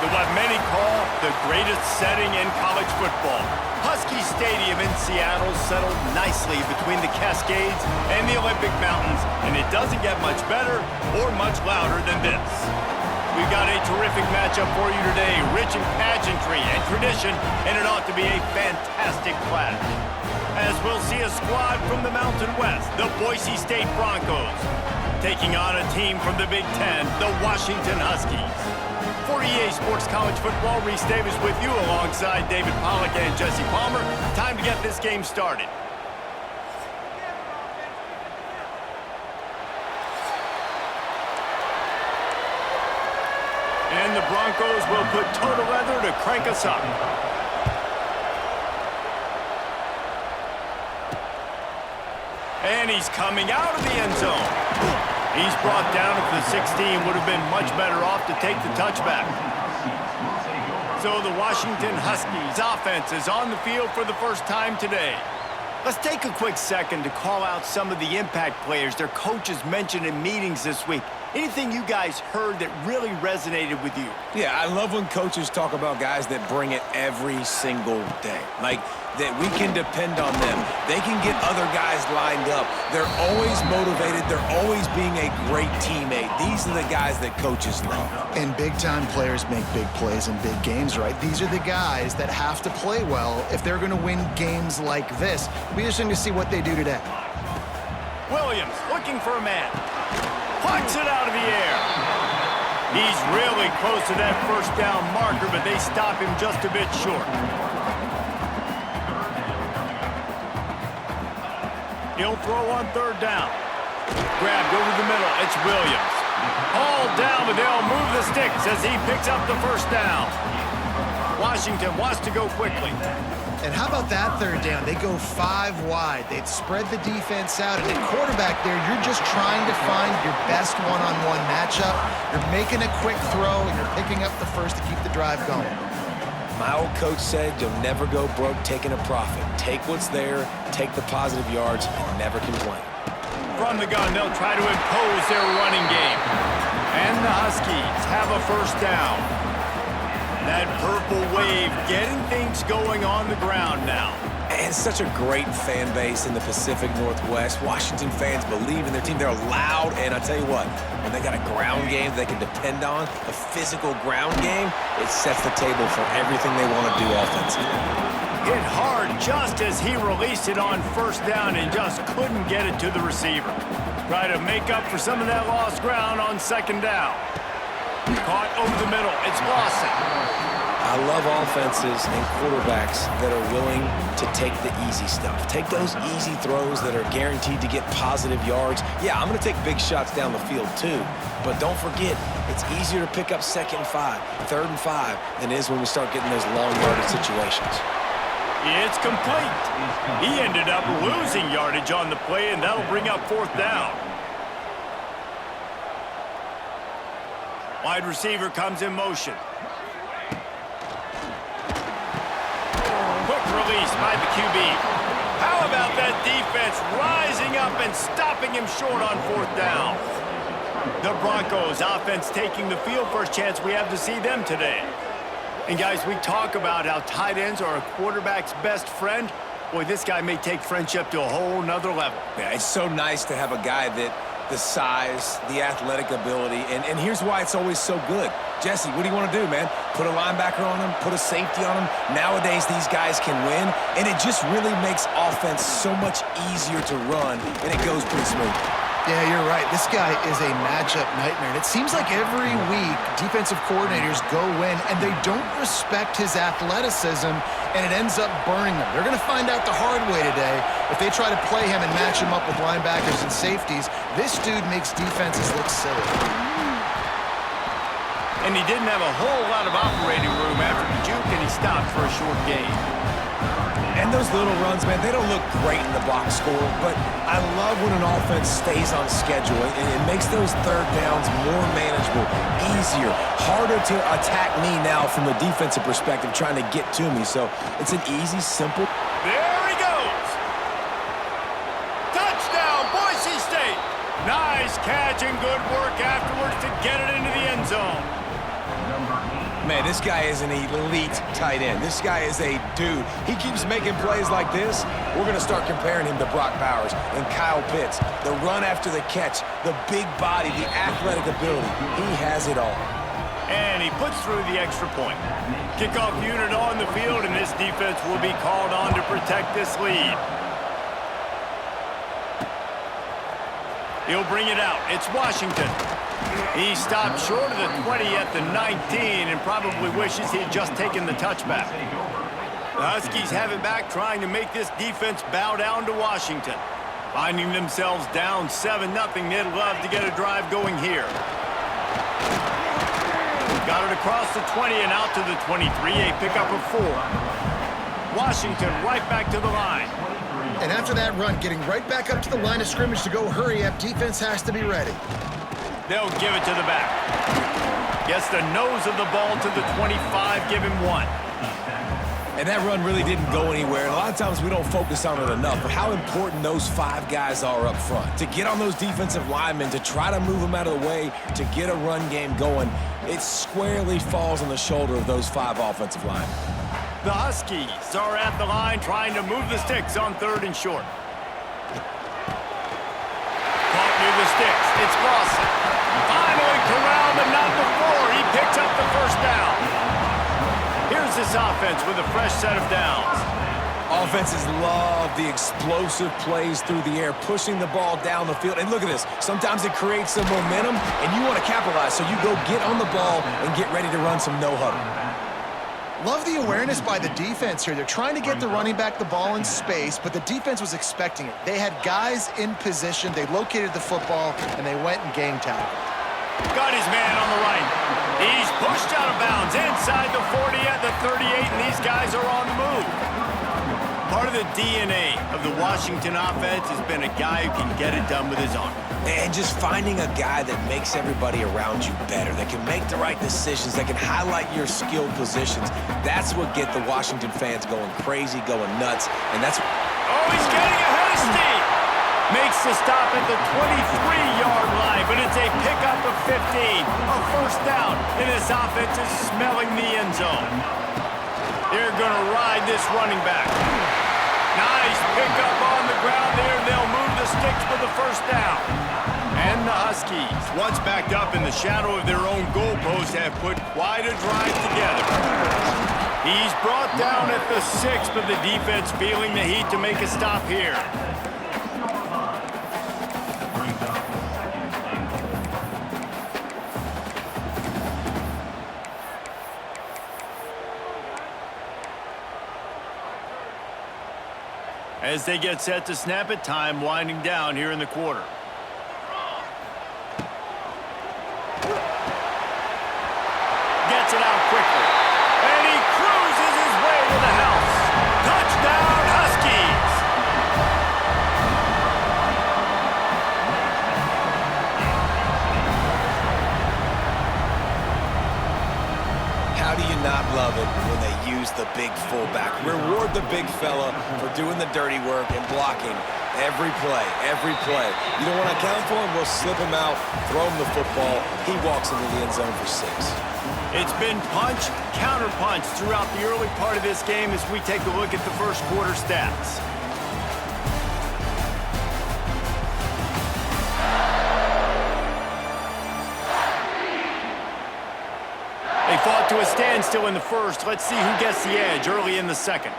to what many call the greatest setting in college football. Husky Stadium in Seattle settled nicely between the Cascades and the Olympic Mountains, and it doesn't get much better or much louder than this. We've got a terrific matchup for you today, rich in pageantry and tradition, and it ought to be a fantastic clash. As we'll see a squad from the Mountain West, the Boise State Broncos, taking on a team from the Big Ten, the Washington Huskies. For EA Sports College Football, Reese Davis with you alongside David Pollack and Jesse Palmer. Time to get this game started. And the Broncos will put total leather to crank us up. And he's coming out of the end zone. He's brought down at the 16. Would have been much better off to take the touchback. So the Washington Huskies offense is on the field for the first time today. Let's take a quick second to call out some of the impact players their coaches mentioned in meetings this week. Anything you guys heard that really resonated with you? Yeah, I love when coaches talk about guys that bring it every single day. Like, that we can depend on them. They can get other guys lined up. They're always motivated. They're always being a great teammate. These are the guys that coaches love. And big-time players make big plays in big games, right? These are the guys that have to play well if they're going to win games like this. It'll be interesting to see what they do today. Williams looking for a man. Plucks it out of the air. He's really close to that first down marker, but they stop him just a bit short. He'll throw on third down. Grabbed over the middle. It's Williams. Hauled down, but they'll move the sticks as he picks up the first down. Washington wants to go quickly. And how about that third down? They go 5 wide. They'd spread the defense out. And at quarterback there, you're just trying to find your best one-on-one matchup. You're making a quick throw, and you're picking up the first to keep the drive going. My old coach said you'll never go broke taking a profit. Take what's there, take the positive yards, and never complain. From the gun, they'll try to impose their running game. And the Huskies have a first down. That purple wave getting things going on the ground now. And such a great fan base in the Pacific Northwest. Washington fans believe in their team. They're loud, and I tell you what, when they got a ground game they can depend on, a physical ground game, it sets the table for everything they want to do offensively. Hit hard just as he released it on first down and just couldn't get it to the receiver. Try to make up for some of that lost ground on second down. Caught over the middle. It's Lawson. I love offenses and quarterbacks that are willing to take the easy stuff. Take those easy throws that are guaranteed to get positive yards. Yeah, I'm going to take big shots down the field too, but don't forget, it's easier to pick up 2nd and 5, 3rd and 5 than it is when we start getting those long yardage situations. It's complete. He ended up losing yardage on the play, and that'll bring up 4th down. Wide receiver comes in motion. Quick release by the QB. How about that defense rising up and stopping him short on 4th down? The Broncos offense taking the field. First chance we have to see them today. And guys, we talk about how tight ends are a quarterback's best friend. Boy, this guy may take friendship to a whole nother level. Yeah, it's so nice to have a guy that the size, the athletic ability, and here's why it's always so good. Jesse, what do you want to do, man? Put a linebacker on him, put a safety on him. Nowadays, these guys can win, and it just really makes offense so much easier to run, and it goes pretty smooth. Yeah, you're right. This guy is a matchup nightmare. And it seems like every week, defensive coordinators go in, and they don't respect his athleticism, and it ends up burning them. They're going to find out the hard way today. If they try to play him and match him up with linebackers and safeties, this dude makes defenses look silly. And he didn't have a whole lot of operating room after the juke, and he stopped for a short gain. And those little runs, man, they don't look great in the box score, but I love when an offense stays on schedule, and it makes those 3rd downs more manageable, easier, harder to attack me now from the defensive perspective, trying to get to me. So it's an easy, simple. There he goes. Touchdown, Boise State. Nice catch and good work afterwards to get it into the end zone. Man, this guy is an elite tight end. This guy is a dude. He keeps making plays like this. We're going to start comparing him to Brock Bowers and Kyle Pitts. The run after the catch, the big body, the athletic ability. He has it all. And he puts through the extra point. Kickoff unit on the field, and this defense will be called on to protect this lead. He'll bring it out. It's Washington. He stopped short of the 20 at the 19 and probably wishes he had just taken the touchback. The Huskies have it back, trying to make this defense bow down to Washington. Finding themselves down 7-0, they'd love to get a drive going here. Got it across the 20 and out to the 23, a pickup of 4. Washington right back to the line. And after that run, getting right back up to the line of scrimmage to go hurry up, defense has to be ready. They'll give it to the back. Gets the nose of the ball to the 25, give him 1. And that run really didn't go anywhere. And a lot of times we don't focus on it enough, but how important those 5 guys are up front. To get on those defensive linemen, to try to move them out of the way, to get a run game going, it squarely falls on the shoulder of those 5 offensive linemen. The Huskies are at the line trying to move the sticks on 3rd and short. Caught near the sticks. It's Lawson. Finally corralled, but not before. He picks up the first down. Here's this offense with a fresh set of downs. Offenses love the explosive plays through the air, pushing the ball down the field. And look at this. Sometimes it creates some momentum, and you want to capitalize, so you go get on the ball and get ready to run some no-huddle. Love the awareness by the defense here. They're trying to get the running back the ball in space, but the defense was expecting it. They had guys in position. They located the football, and they went and game tackled. Got his man on the right. He's pushed out of bounds inside the 40 at the 38, and these guys are on the move. Part of the DNA of the Washington offense has been a guy who can get it done with his arm. And just finding a guy that makes everybody around you better, that can make the right decisions, that can highlight your skilled positions. That's what get the Washington fans going crazy, going nuts, and that's... Oh, he's getting ahead of steam! Makes the stop at the 23-yard line, but it's a pickup of 15. A first down, and this offense is smelling the end zone. They're going to ride this running back. Nice pickup on the ground there. They'll move the sticks for the first down. And the Huskies, once backed up in the shadow of their own goalpost, have put quite a drive together. He's brought down at the 6, but the defense feeling the heat to make a stop here. As they get set to snap it, time winding down here in the quarter. Gets it out quickly. And he cruises his way to the house. Touchdown, Huskies! How do you not love it when they use the big fullback? Reward the big fella for doing the dirty work and blocking every play, every play. You don't want to account for him? We'll slip him out, throw him the football. He walks into the end zone for 6. It's been punch, counter-punch throughout the early part of this game as we take a look at the first quarter stats. They fought to a standstill in the first. Let's see who gets the edge early in the second.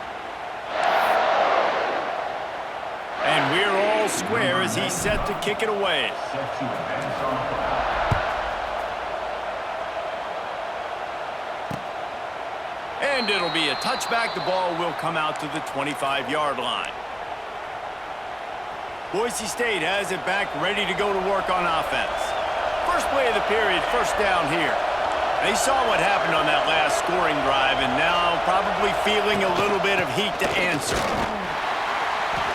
And we're all square as he's set to kick it away. And it'll be a touchback. The ball will come out to the 25-yard line. Boise State has it back, ready to go to work on offense. First play of the period, first down here. They saw what happened on that last scoring drive, and now probably feeling a little bit of heat to answer.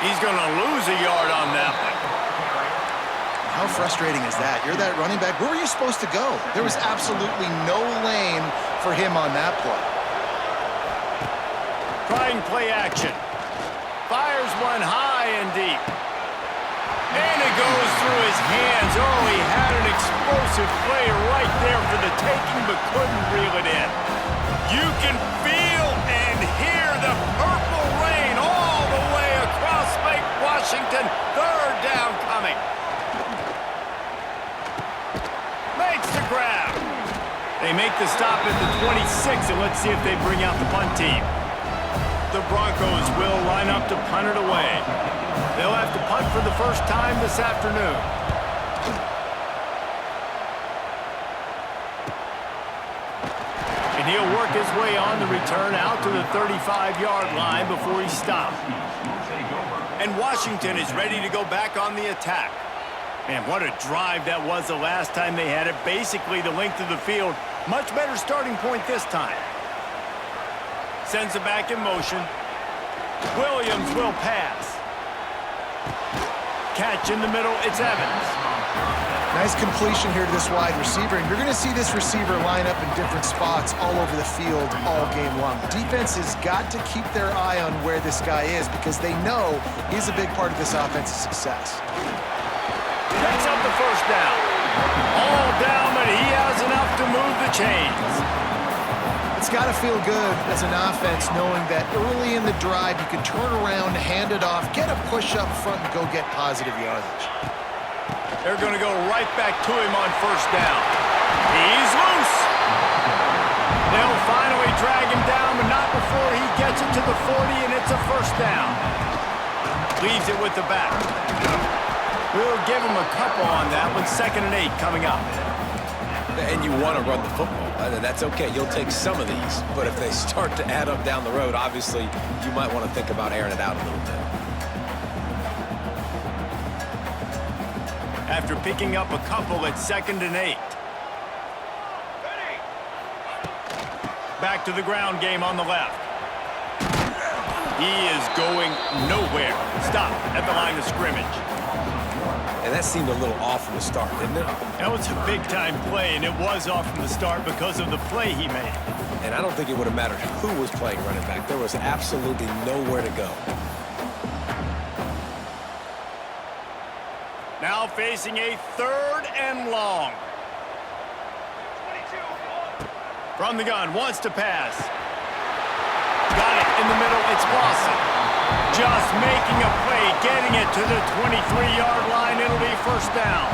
He's going to lose a yard on that one. How frustrating is that? You're that running back. Where were you supposed to go? There was absolutely no lane for him on that play. Trying play action. Fires one high and deep. And it goes through his hands. Oh, he had an explosive play right there for the taking, but couldn't reel it in. You can feel and hear the purple rain all the way across Lake Washington. Third down coming. Makes the grab. They make the stop at the 26, and let's see if they bring out the punt team. The Broncos will line up to punt it away. They'll have to punt for the first time this afternoon. And he'll work his way on the return out to the 35-yard line before he stopped. And Washington is ready to go back on the attack. Man, what a drive that was the last time they had it. Basically the length of the field. Much better starting point this time. Sends it back in motion. Williams will pass. Catch in the middle, it's Evans. Nice completion here to this wide receiver, and you're going to see this receiver line up in different spots all over the field all game long. Defense has got to keep their eye on where this guy is because they know he's a big part of this offense's success. Picks up the first down. All down, but he has enough to move the chains. It's got to feel good as an offense knowing that early in the drive you can turn around, hand it off, get a push up front, and go get positive yardage. They're going to go right back to him on first down. He's loose. They'll finally drag him down, but not before he gets it to the 40, and it's a first down. Leaves it with the back. We'll give him a couple on that one. 2nd and 8 coming up. And you want to run the football. That's okay. You'll take some of these. But if they start to add up down the road, obviously, you might want to think about airing it out a little bit. After picking up a couple at 2nd and 8. Back to the ground game on the left. He is going nowhere. Stop at the line of scrimmage. And that seemed a little off from the start, didn't it? That was a big-time play, and it was off from the start because of the play he made. And I don't think it would have mattered who was playing running back. There was absolutely nowhere to go. Now facing a 3rd and long. From the gun, wants to pass. Got it in the middle, it's Lawson. Just making a play, getting it to the 23-yard line. It'll be first down.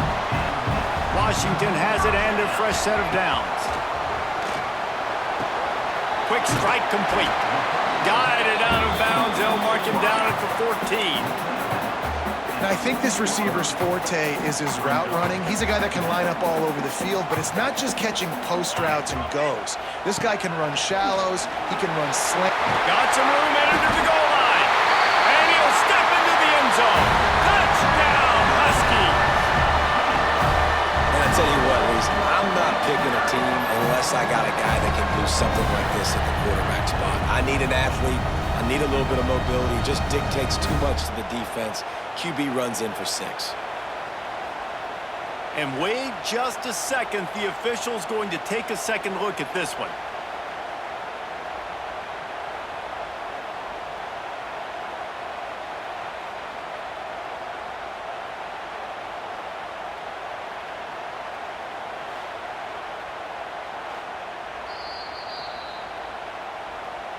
Washington has it and a fresh set of downs. Quick strike complete. Guided out of bounds. They'll mark him down at the 14. And I think this receiver's forte is his route running. He's a guy that can line up all over the field, but it's not just catching post routes and goes. This guy can run shallows. He can run slant. Got some room headed to the goal line. And he'll step into the end zone. Touchdown, Huskies. And I tell you what, Reese, I'm not picking a team unless I got a guy that can do something like this at the quarterback spot. I need an athlete. I need a little bit of mobility. Just dictates too much to the defense. QB runs in for 6. And wait just a second. The official's going to take a second look at this one.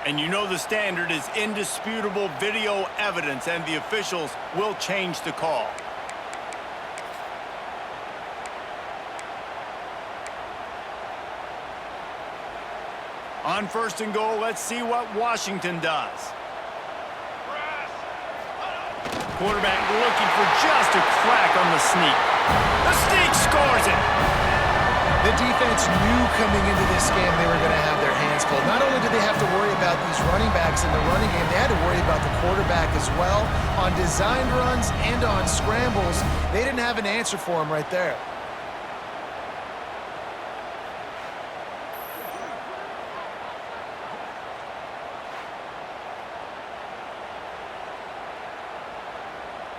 And you know the standard is indisputable video evidence, and the officials will change the call. On 1st and goal, let's see what Washington does. Quarterback looking for just a crack on the sneak. The sneak scores it. The defense knew coming into this game they were going to have their hands full. Not only did they have to worry about these running backs in the running game, they had to worry about the quarterback as well. On designed runs and on scrambles, they didn't have an answer for him right there.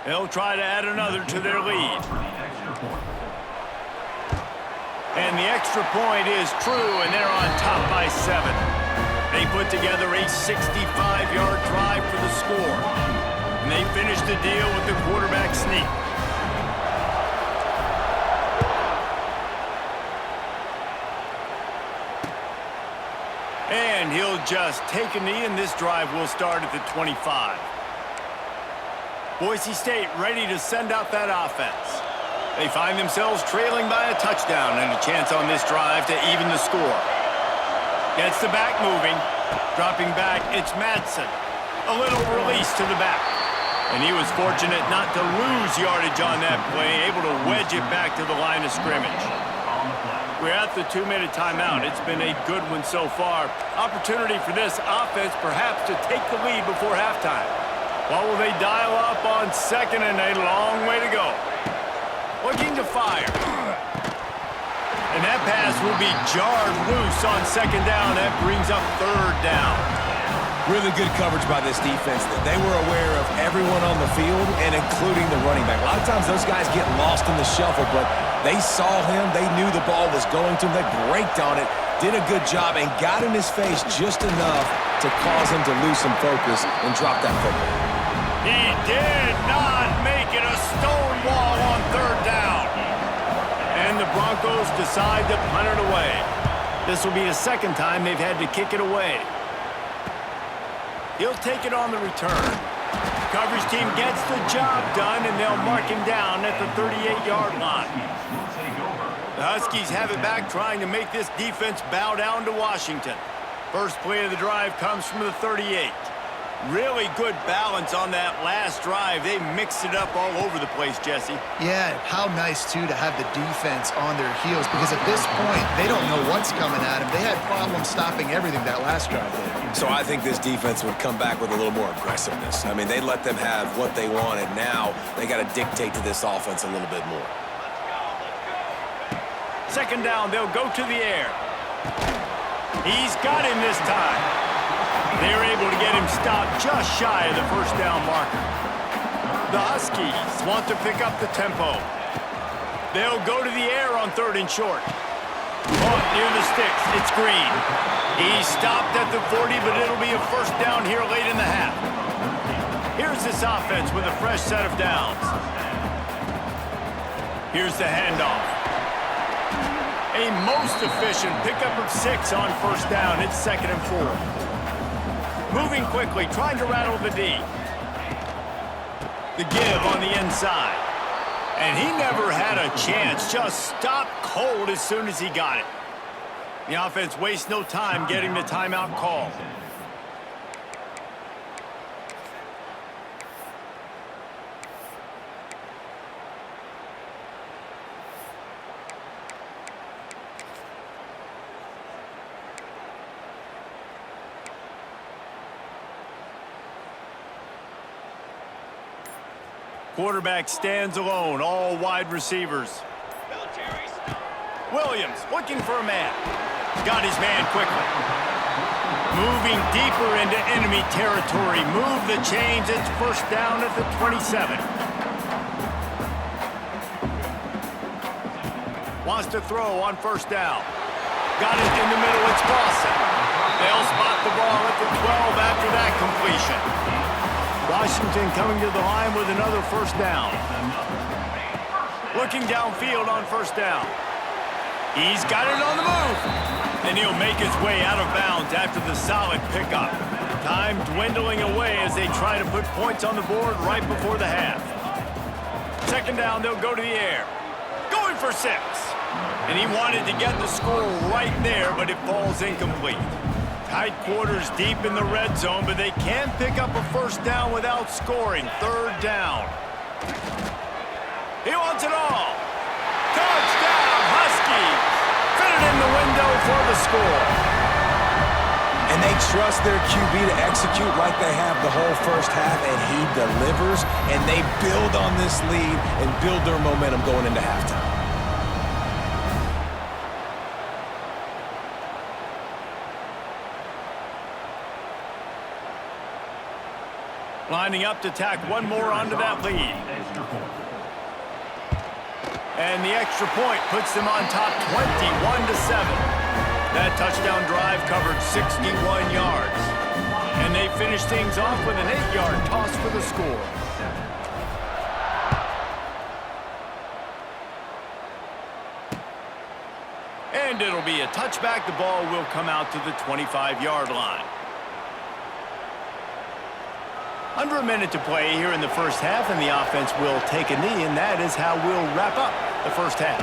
They'll try to add another to their lead. And the extra point is true, and they're on top by 7. They put together a 65-yard drive for the score. And they finish the deal with the quarterback sneak. And he'll just take a knee, and this drive will start at the 25. Boise State ready to send out that offense. They find themselves trailing by a touchdown and a chance on this drive to even the score. Gets the back moving. Dropping back, it's Madsen. A little release to the back. And he was fortunate not to lose yardage on that play, able to wedge it back to the line of scrimmage. We're at the 2-minute timeout. It's been a good one so far. Opportunity for this offense perhaps to take the lead before halftime. What will they dial up on second, and a long way to go? Looking to fire. And that pass will be jarred loose on second down. That brings up third down. Really good coverage by this defense. They were aware of everyone on the field, and including the running back. A lot of times those guys get lost in the shuffle, but they saw him. They knew the ball was going to him. They braked on it, did a good job, and got in his face just enough to cause him to lose some focus and drop that football. He did not make it a stonewall on third down. And the Broncos decide to punt it away. This will be the second time they've had to kick it away. He'll take it on the return. Coverage team gets the job done, and they'll mark him down at the 38-yard line. The Huskies have it back, trying to make this defense bow down to Washington. First play of the drive comes from the 38. Really good balance on that last drive. They mixed it up all over the place, Jesse. Yeah, how nice, too, to have the defense on their heels, because at this point, they don't know what's coming at them. They had problems stopping everything that last drive did. So I think this defense would come back with a little more aggressiveness. I mean, they let them have what they wanted. Now they got to dictate to this offense a little bit more. Second down, they'll go to the air. He's got him this time. They're able to get him stopped just shy of the first down marker. The Huskies want to pick up the tempo. They'll go to the air on third and short. Caught near the sticks. It's Green. He's stopped at the 40, but it'll be a first down here late in the half. Here's this offense with a fresh set of downs. Here's the handoff. A most efficient pickup of 6 on first down. It's 2nd and 4. Moving quickly, trying to rattle the D. The give on the inside. And he never had a chance. Just stopped cold as soon as he got it. The offense wastes no time getting the timeout call. Quarterback stands alone, all wide receivers. Williams looking for a man. Got his man quickly. Moving deeper into enemy territory. Move the chains. It's first down at the 27. Wants to throw on first down. Got it in the middle. It's Boston. They'll spot the ball at the 12 after that completion. Washington coming to the line with another first down. Looking downfield on first down. He's got it on the move. And he'll make his way out of bounds after the solid pickup. Time dwindling away as they try to put points on the board right before the half. Second down, they'll go to the air. Going for 6. And he wanted to get the score right there, but it falls incomplete. Tight quarters deep in the red zone, but they can pick up a first down without scoring. Third down. He wants it all. Touchdown, Huskies. Fit it in the window for the score. And they trust their QB to execute like they have the whole first half, and he delivers, and they build on this lead and build their momentum going into halftime. Lining up to tack one more onto that lead. And the extra point puts them on top 21-7. That touchdown drive covered 61 yards. And they finish things off with an 8-yard toss for the score. And And it'll be a touchback. The ball will come out to the 25-yard line. Under a minute to play here in the first half, and the offense will take a knee, and that is how we'll wrap up the first half.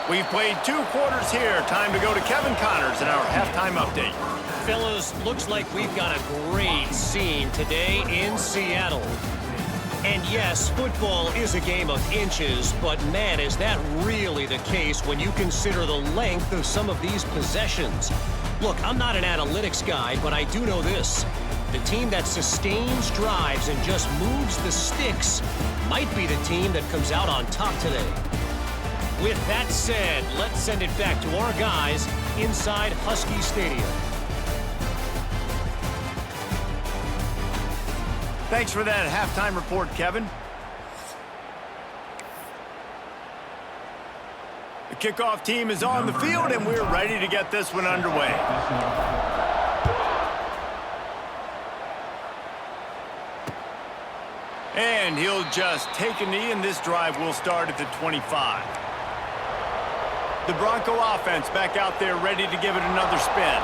We've played 2 quarters here. Time to go to Kevin Connors in our halftime update. Fellas, looks like we've got a great scene today in Seattle. And yes, football is a game of inches, but man, is that really the case when you consider the length of some of these possessions. Look, I'm not an analytics guy, but I do know this. The team that sustains drives and just moves the sticks might be the team that comes out on top today. With that said, let's send it back to our guys inside Husky Stadium. Thanks for that halftime report, Kevin. The kickoff team is on the field, and we're ready to get this one underway. And he'll just take a knee, and this drive will start at the 25. The Bronco offense back out there ready to give it another spin.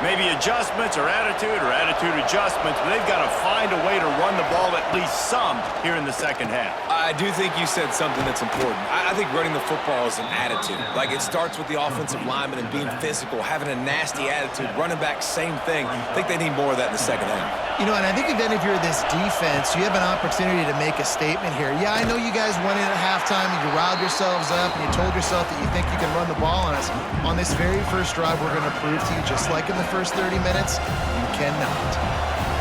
Maybe adjustments or attitude adjustments, but they've got to find a way to run the ball at least some here in the second half. I do think you said something that's important. I think running the football is an attitude. Like, it starts with the offensive lineman and being physical, having a nasty attitude. Running back, same thing. I think they need more of that in the second half. You know, and I think even if you're this defense, you have an opportunity to make a statement here. Yeah, I know you guys went in at halftime and you riled yourselves up and you told yourself that you think you can run the ball on us. On this very first drive, we're going to prove to you, just like in the first 30 minutes, you cannot.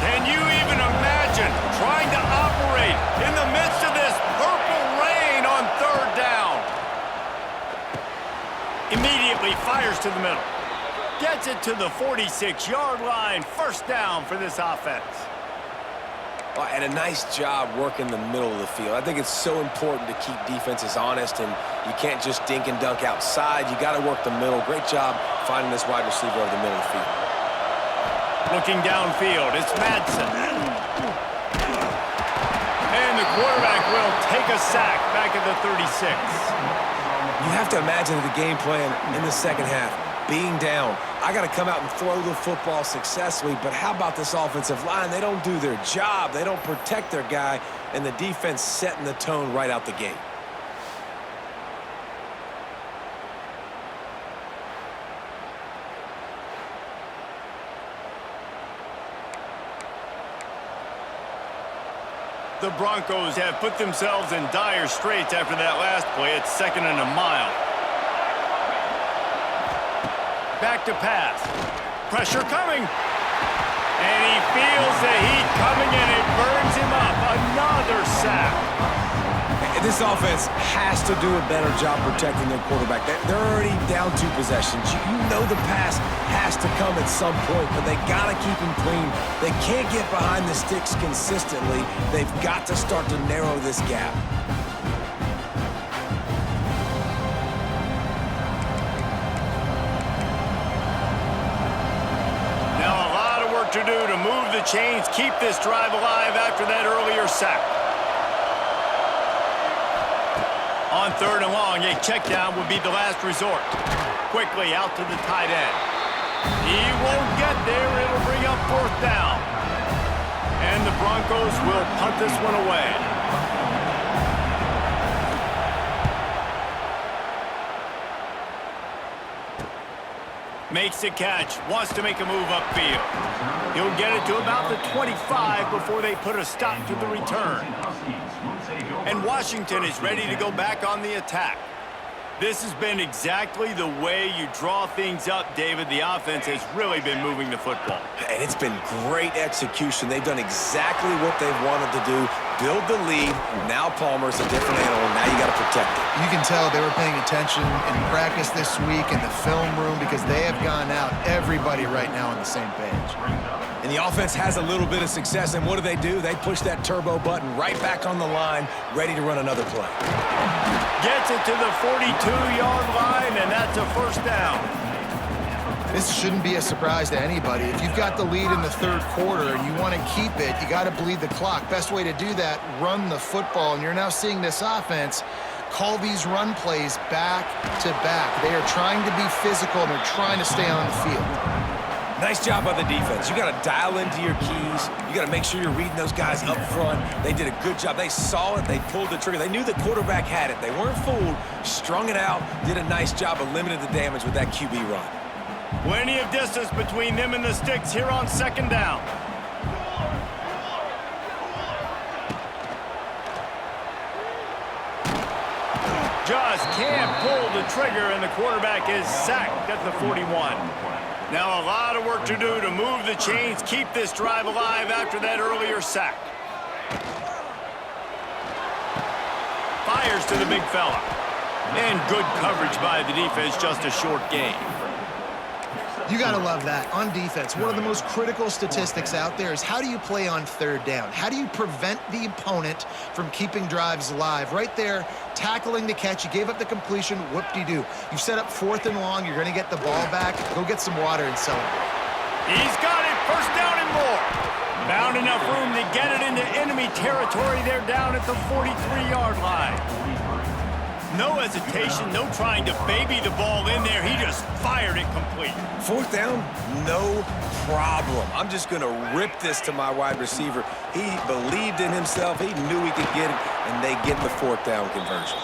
Can you even imagine trying to operate in the midst of this purple rain on third down? Immediately fires to the middle. Gets it to the 46-yard line. First down for this offense. Well, and a nice job working the middle of the field. I think it's so important to keep defenses honest, and you can't just dink and dunk outside. You got to work the middle. Great job finding this wide receiver over the middle of the field. Looking downfield, it's Madsen. And the quarterback will take a sack back at the 36. You have to imagine the game plan in the second half. Being down, I got to come out and throw the football successfully, but how about this offensive line? They don't do their job. They don't protect their guy, and the defense setting the tone right out the gate. The Broncos have put themselves in dire straits after that last play. It's 2nd and a mile. Back to pass. Pressure coming. And he feels the heat coming, and it burns him up. Another sack. This offense has to do a better job protecting their quarterback. They're already down 2 possessions. You know the pass has to come at some point, but they got to keep him clean. They can't get behind the sticks consistently. They've got to start to narrow this gap. Now a lot of work to do to move the chains, keep this drive alive after that earlier sack. On 3rd and long, a check down would be the last resort. Quickly out to the tight end. He won't get there. It'll bring up 4th down. And the Broncos will punt this one away. Makes the catch, wants to make a move upfield. He'll get it to about the 25 before they put a stop to the return. And Washington is ready to go back on the attack. This has been exactly the way you draw things up, David. The offense has really been moving the football. And it's been great execution. They've done exactly what they've wanted to do. Build the lead. Now Palmer's a different animal. Now you got to protect it. You can tell they were paying attention in practice this week in the film room because they have gone out, everybody right now on the same page. And the offense has a little bit of success, and what do? They push that turbo button right back on the line, ready to run another play. Gets it to the 42-yard line, and that's a first down. This shouldn't be a surprise to anybody. If you've got the lead in the third quarter and you want to keep it, you got to bleed the clock. Best way to do that, run the football. And you're now seeing this offense call these run plays back to back. They are trying to be physical, and they're trying to stay on the field. Nice job by the defense. You got to dial into your keys. You got to make sure you're reading those guys up front. They did a good job. They saw it. They pulled the trigger. They knew the quarterback had it. They weren't fooled. Strung it out. Did a nice job of limiting the damage with that QB run. Plenty of distance between them and the sticks here on second down. Just can't pull the trigger, and the quarterback is sacked at the 41. Now a lot of work to do to move the chains, keep this drive alive after that earlier sack. Fires to the big fella. And good coverage by the defense, just a short gain. You got to love that. On defense, one of the most critical statistics out there is how do you play on third down? How do you prevent the opponent from keeping drives alive? Right there, tackling the catch. You gave up the completion. Whoop-de-doo. You set up 4th and long. You're going to get the ball back. Go get some water and celebrate. He's got it. First down and more. Found enough room to get it into enemy territory. They're down at the 43-yard line. No hesitation, no trying to baby the ball in there. He just fired it complete. 4th down, no problem. I'm just going to rip this to my wide receiver. He believed in himself. He knew he could get it, and they get the 4th down conversion.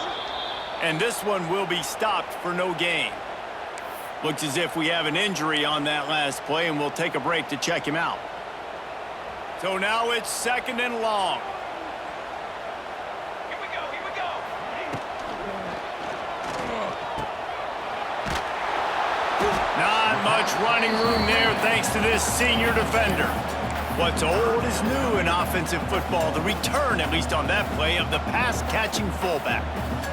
And this one will be stopped for no gain. Looks as if we have an injury on that last play, and we'll take a break to check him out. So now it's 2nd and long. Not much running room there thanks to this senior defender. What's old is new in offensive football. The return, at least on that play, of the pass-catching fullback.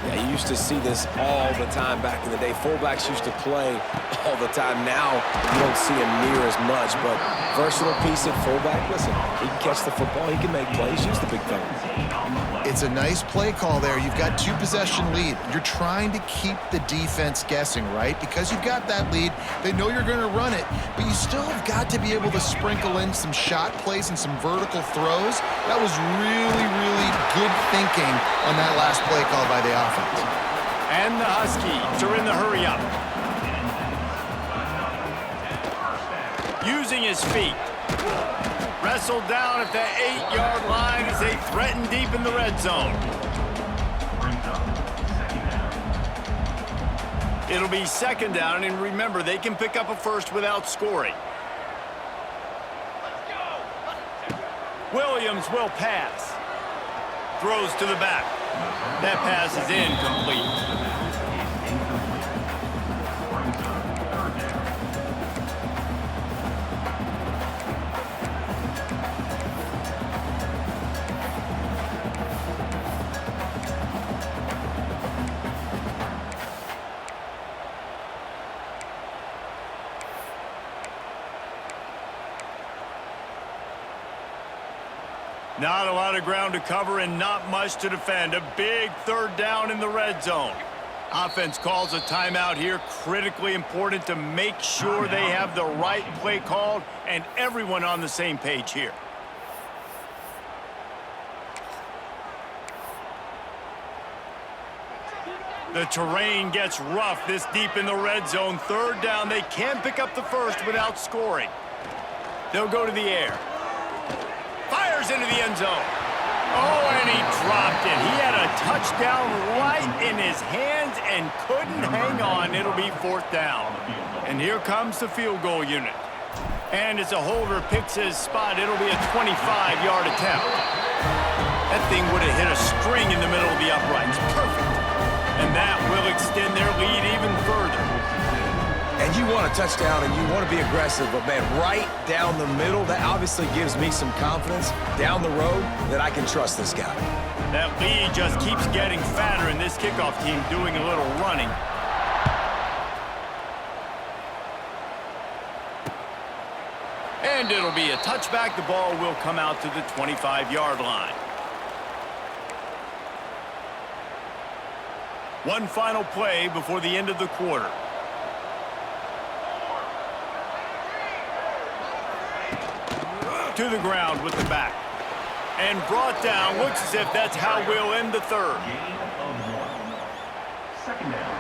Yeah, you used to see this all the time back in the day. Fullbacks used to play all the time. Now you don't see him near as much, but versatile piece at fullback. Listen, he can catch the football. He can make plays. Use the big fella. It's a nice play call there. You've got 2-possession lead. You're trying to keep the defense guessing, right? Because you've got that lead, they know you're going to run it, but you still have got to be able to sprinkle in some shot plays and some vertical throws. That was really, really good thinking on that last play call by the offense. And the Huskies are in the hurry up. Using his feet. Wrestled down at the 8-yard line as they threaten deep in the red zone. It'll be 2nd down, and remember, they can pick up a first without scoring. Williams will pass. Throws to the back. That pass is incomplete. Not a lot of ground to cover and not much to defend. A big 3rd down in the red zone. Offense calls a timeout here. Critically important to make sure they have the right play called and everyone on the same page here. The terrain gets rough this deep in the red zone. 3rd down. They can pick up the first without scoring. They'll go to the air. Fires into the end zone. Oh, and he dropped it. He had a touchdown right in his hands and couldn't hang on. It'll be 4th down. And here comes the field goal unit. And as a holder picks his spot, it'll be a 25-yard attempt. That thing would have hit a string in the middle of the uprights. Perfect. And that will extend their lead even further. And you want a touchdown and you want to be aggressive, but man, right down the middle, that obviously gives me some confidence down the road that I can trust this guy. That lead just keeps getting fatter, and this kickoff team doing a little running. And it'll be a touchback. The ball will come out to the 25-yard line. One final play before the end of the quarter. to the ground with the back. And brought down. Looks as if that's how we'll end the third. Second down.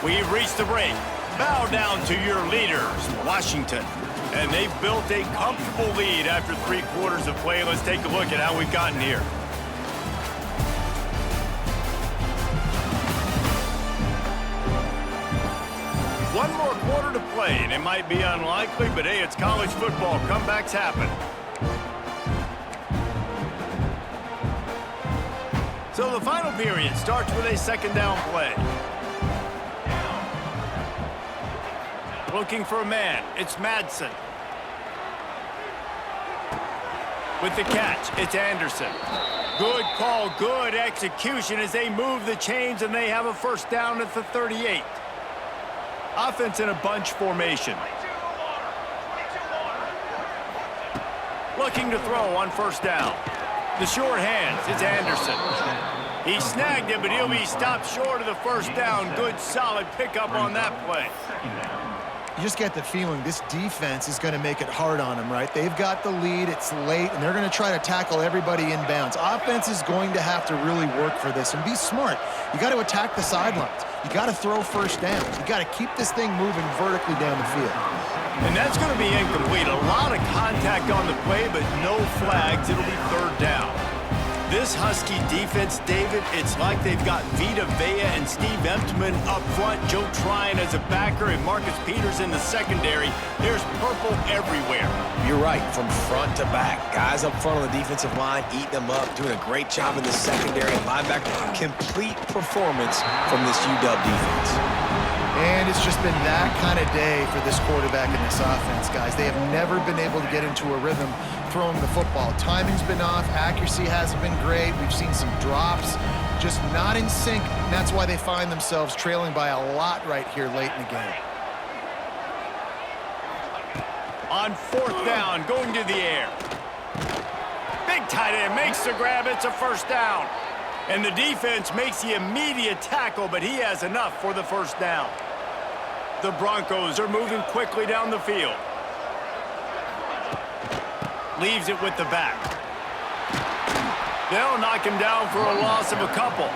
We've reached the break. Bow down to your leaders, Washington. And they've built a comfortable lead after 3 quarters of play. Let's take a look at how we've gotten here. One more quarter to play, and it might be unlikely, but hey, it's college football. Comebacks happen. So the final period starts with a second down play. Looking for a man. It's Madsen. With the catch, it's Anderson. Good call, good execution as they move the chains, and they have a first down at the 38. Offense in a bunch formation. Looking to throw on first down. The short hands, it's Anderson. He snagged it, but he'll be stopped short of the first down. Good, solid pickup on that play. You just get the feeling this defense is going to make it hard on them, right? They've got the lead, it's late, and they're going to try to tackle everybody inbounds. Offense is going to have to really work for this and be smart. You got to attack the sidelines. You got to throw first downs. You got to keep this thing moving vertically down the field. And that's going to be incomplete. A lot of contact on the play, but no flags. It'll be third down. This Husky defense, David, it's like they've got Vita Vea and Steve Emptman up front, Joe Tryon as a backer, and Marcus Peters in the secondary. There's purple everywhere. You're right, from front to back. Guys up front on the defensive line, eating them up, doing a great job in the secondary and linebacker. Complete performance from this UW defense. And it's just been that kind of day for this quarterback and this offense, guys. They have never been able to get into a rhythm throwing the football. Timing's been off. Accuracy hasn't been great. We've seen some drops, just not in sync. And that's why they find themselves trailing by a lot right here late in the game. On fourth down, going to the air. Big tight end makes the grab. It's a first down. And the defense makes the immediate tackle, but he has enough for the first down. The Broncos are moving quickly down the field. Leaves it with the back. They'll knock him down for a loss of a couple.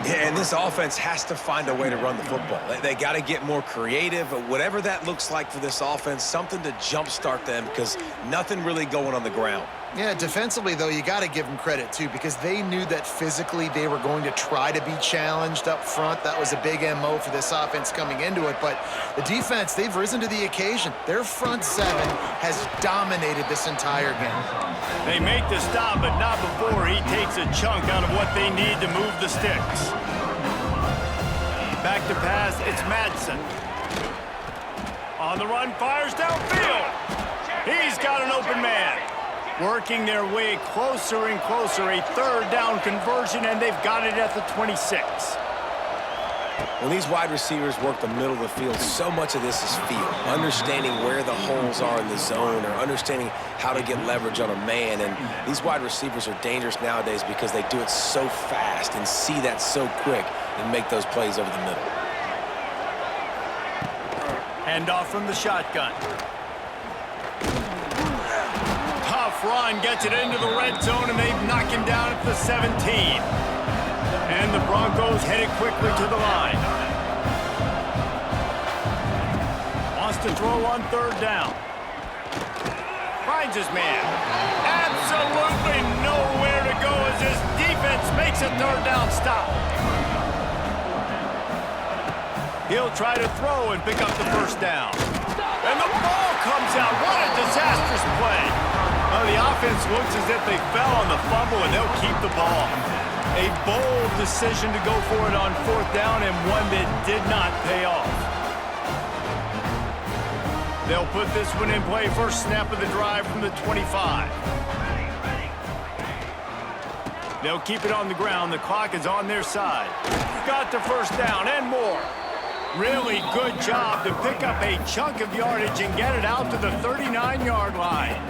Yeah, and this offense has to find a way to run the football. They got to get more creative, whatever that looks like for this offense, something to jumpstart them because nothing really going on the ground. Yeah, defensively, though, you got to give them credit, too, because they knew that physically they were going to try to be challenged up front. That was a big MO for this offense coming into it. But the defense, they've risen to the occasion. Their front seven has dominated this entire game. They make the stop, but not before he takes a chunk out of what they need to move the sticks. Back to pass, it's Madsen. On the run, fires downfield. He's got an open man. Working their way closer and closer, a third down conversion, and they've got it at the 26. When these wide receivers work the middle of the field, so much of this is feel. Understanding where the holes are in the zone or understanding how to get leverage on a man. And these wide receivers are dangerous nowadays because they do it so fast and see that so quick and make those plays over the middle. Handoff from the shotgun. Run gets it into the red zone, and they've knocked him down at the 17. And the Broncos headed quickly to the line. Wants to throw on third down. Finds his man. Absolutely nowhere to go as his defense makes a third down stop. He'll try to throw and pick up the first down. And the ball comes out. What a disastrous play. Well, the offense looks as if they fell on the fumble, and they'll keep the ball. A bold decision to go for it on fourth down, and one that did not pay off. They'll put this one in play. First snap of the drive from the 25. They'll keep it on the ground. The clock is on their side. Got the first down and more. Really good job to pick up a chunk of yardage and get it out to the 39-yard line.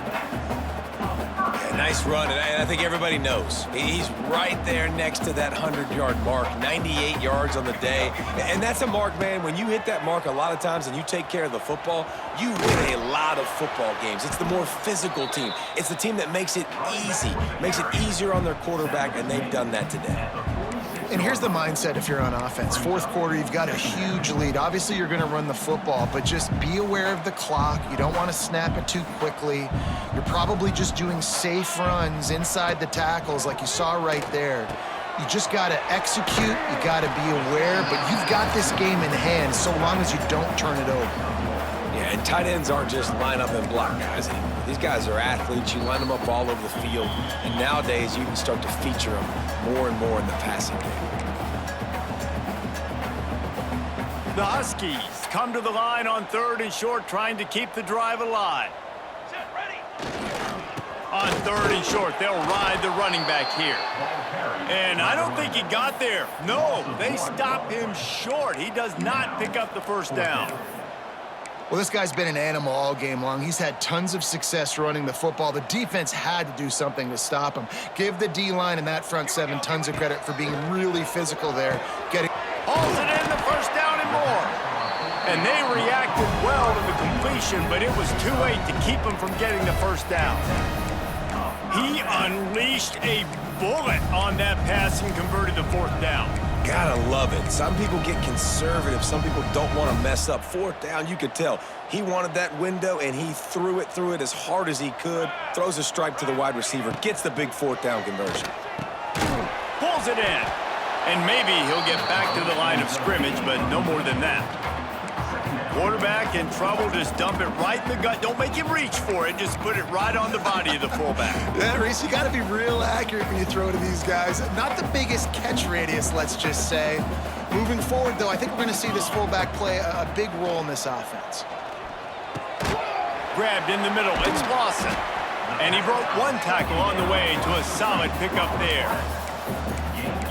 Nice run, and I think everybody knows. He's right there next to that 100-yard mark, 98 yards on the day. And that's a mark, man, when you hit that mark a lot of times and you take care of the football, you win a lot of football games. It's the more physical team. It's the team that makes it easy, makes it easier on their quarterback, and they've done that today. And here's the mindset if you're on offense. Fourth quarter, you've got a huge lead. Obviously, you're going to run the football, but just be aware of the clock. You don't want to snap it too quickly. You're probably just doing safe runs inside the tackles like you saw right there. You just got to execute. You got to be aware, but you've got this game in hand so long as you don't turn it over. Yeah, and tight ends aren't just line up and block guys anymore. These guys are athletes. You line them up all over the field, and nowadays you can start to feature them more and more in the passing game. The Huskies come to the line on 3rd and short, trying to keep the drive alive. On 3rd and short, they'll ride the running back here. And I don't think he got there. No, they stop him short. He does not pick up the first down. Well, this guy's been an animal all game long. He's had tons of success running the football. The defense had to do something to stop him. Give the D-line and that front seven tons of credit for being really physical there. Hauls it in, the first down and more. And they reacted well to the completion, but it was too late to keep him from getting the first down. He unleashed a bullet on that pass and converted the 4th down. Gotta love it. Some people get conservative. Some people don't want to mess up. 4th down, you could tell. He wanted that window, and he threw it as hard as he could. Throws a strike to the wide receiver. Gets the big 4th down conversion. Pulls it in. And maybe he'll get back to the line of scrimmage, but no more than that. Quarterback in trouble, just dump it right in the gut. Don't make him reach for it. Just put it right on the body of the fullback. Yeah, Reese, you got to be real accurate when you throw to these guys. Not the biggest catch radius, let's just say. Moving forward, though, I think we're going to see this fullback play a big role in this offense. Grabbed in the middle, it's Lawson. And he broke one tackle on the way to a solid pickup there.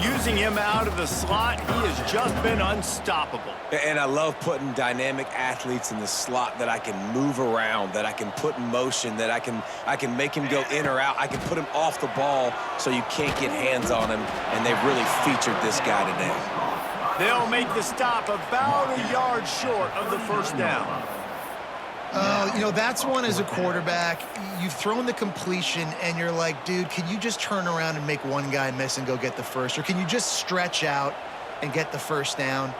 Using him out of the slot, he has just been unstoppable. And I love putting dynamic athletes in the slot that I can move around, that I can put in motion, that I can make him go in or out. I can put him off the ball so you can't get hands on him, and they've really featured this guy today. They'll make the stop about a yard short of the first down. You know, that's one as a quarterback. You've thrown the completion, and you're like, dude, can you just turn around and make one guy miss and go get the first? Or can you just stretch out and get the first down?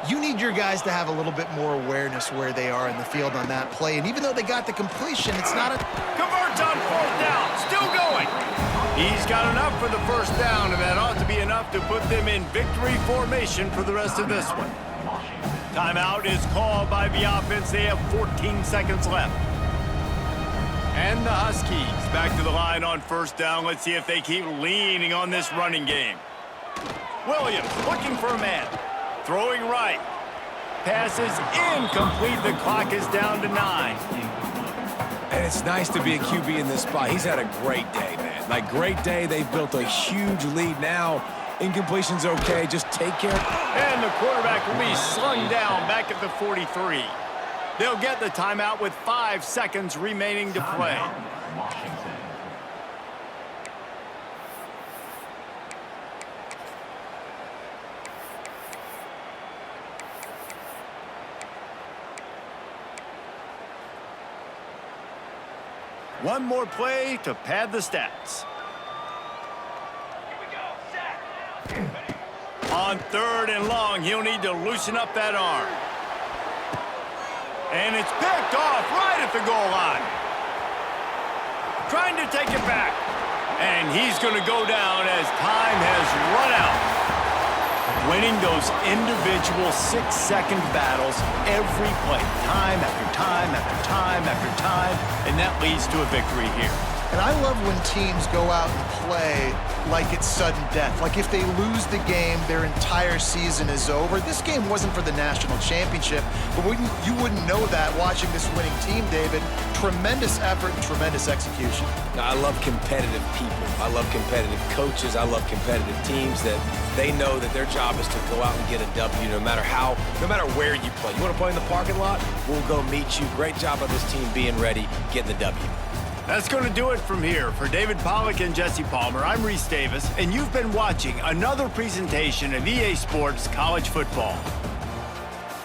You need your guys to have a little bit more awareness where they are in the field on that play. And even though they got the completion, it's not a... Converts on 4th down, still going. He's got enough for the first down, and that ought to be enough to put them in victory formation for the rest of this one. Timeout is called by the offense. They have 14 seconds left. And the Huskies back to the line on 1st down. Let's see if they keep leaning on this running game. Williams looking for a man. Throwing right. Passes incomplete. The clock is down to 9. And it's nice to be a QB in this spot. He's had a great day, man. Like, great day. They've built a huge lead now. Incompletion's okay. Just take care. And the quarterback will be slung down back at the 43. They'll get the timeout with 5 seconds remaining to play. One more play to pad the stats. On 3rd and long, he'll need to loosen up that arm. And it's picked off right at the goal line. Trying to take it back. And he's going to go down as time has run out. Winning those individual 6-second battles every play, time after time after time after time, and that leads to a victory here. And I love when teams go out and play like it's sudden death. Like if they lose the game, their entire season is over. This game wasn't for the national championship, but you wouldn't know that watching this winning team, David. Tremendous effort and tremendous execution. Now, I love competitive people. I love competitive coaches. I love competitive teams that they know that their job is to go out and get a W no matter where you play. You want to play in the parking lot? We'll go meet you. Great job by this team being ready, getting the W. That's going to do it from here. For David Pollack and Jesse Palmer, I'm Reese Davis, and you've been watching another presentation of EA Sports College Football.